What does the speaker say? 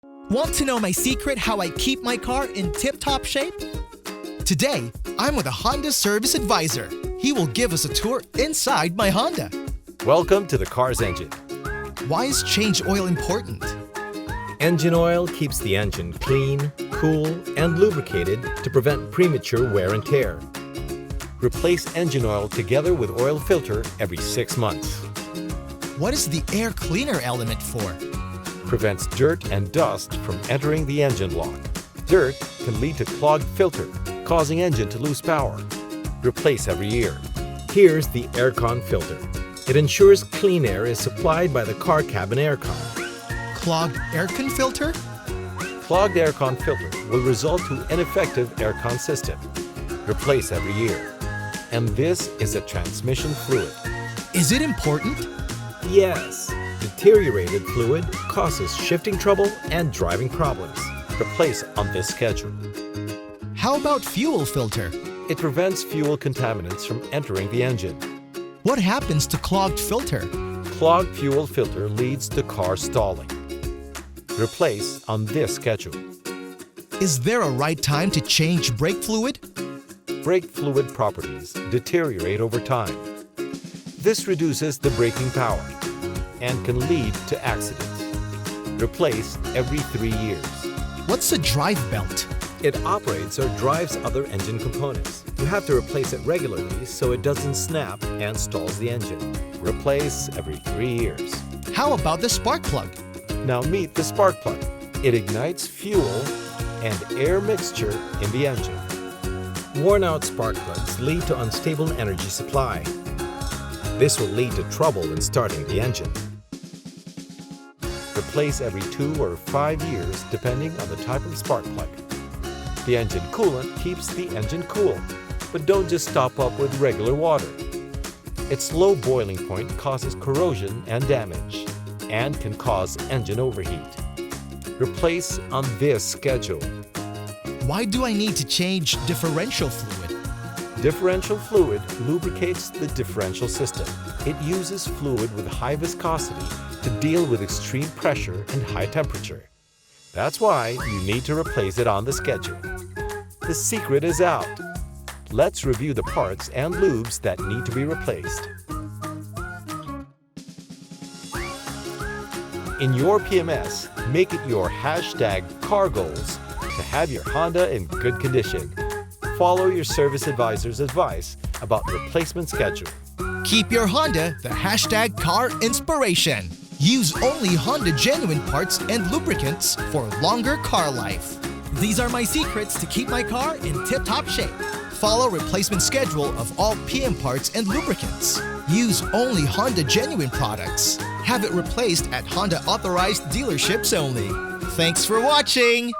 Want to know my secret how I keep my car in tip-top shape? Today, I'm with a Honda service advisor. He will give us a tour inside my Honda. Welcome to the car's engine. Why is change oil important? Engine oil keeps the engine clean, cool, and lubricated to prevent premature wear and tear. Replace engine oil together with oil filter every 6 months. What is the air cleaner element for? Prevents dirt and dust from entering the engine block. Dirt can lead to clogged filter, causing engine to lose power. Replace every year. Here's the Aircon Filter. It ensures clean air is supplied by the car cabin aircon. Clogged Aircon filter? Clogged Aircon filter will result to ineffective aircon system. Replace every year. And this is a transmission fluid. Is it important? Yes. Deteriorated fluid causes shifting trouble and driving problems. Replace on this schedule. How about fuel filter? It prevents fuel contaminants from entering the engine. What happens to clogged filter? Clogged fuel filter leads to car stalling. Replace on this schedule. Is there a right time to change brake fluid? Brake fluid properties deteriorate over time. This reduces the braking power and can lead to accidents. Replace every 3 years. What's a drive belt? It operates or drives other engine components. You have to replace it regularly so it doesn't snap and stalls the engine. Replace every 3 years. How about the spark plug? Now meet the spark plug. It ignites fuel and air mixture in the engine. Worn-out spark plugs lead to unstable energy supply. This will lead to trouble in starting the engine. Replace every 2 or 5 years depending on the type of spark plug. The engine coolant keeps the engine cool, but don't just top up with regular water. Its low boiling point causes corrosion and damage, and can cause engine overheat. Replace on this schedule. Why do I need to change differential fluid? Differential fluid lubricates the differential system. It uses fluid with high viscosity to deal with extreme pressure and high temperature. That's why you need to replace it on the schedule. The secret is out. Let's review the parts and lubes that need to be replaced. In your PMS, make it your #CarGoals to have your Honda in good condition. Follow your service advisor's advice about replacement schedule. Keep your Honda the #CarInspiration. Use only Honda genuine parts and lubricants for longer car life. These are my secrets to keep my car in tip-top shape. Follow replacement schedule of all PM parts and lubricants. Use only Honda genuine products. Have it replaced at Honda authorized dealerships only. Thanks for watching!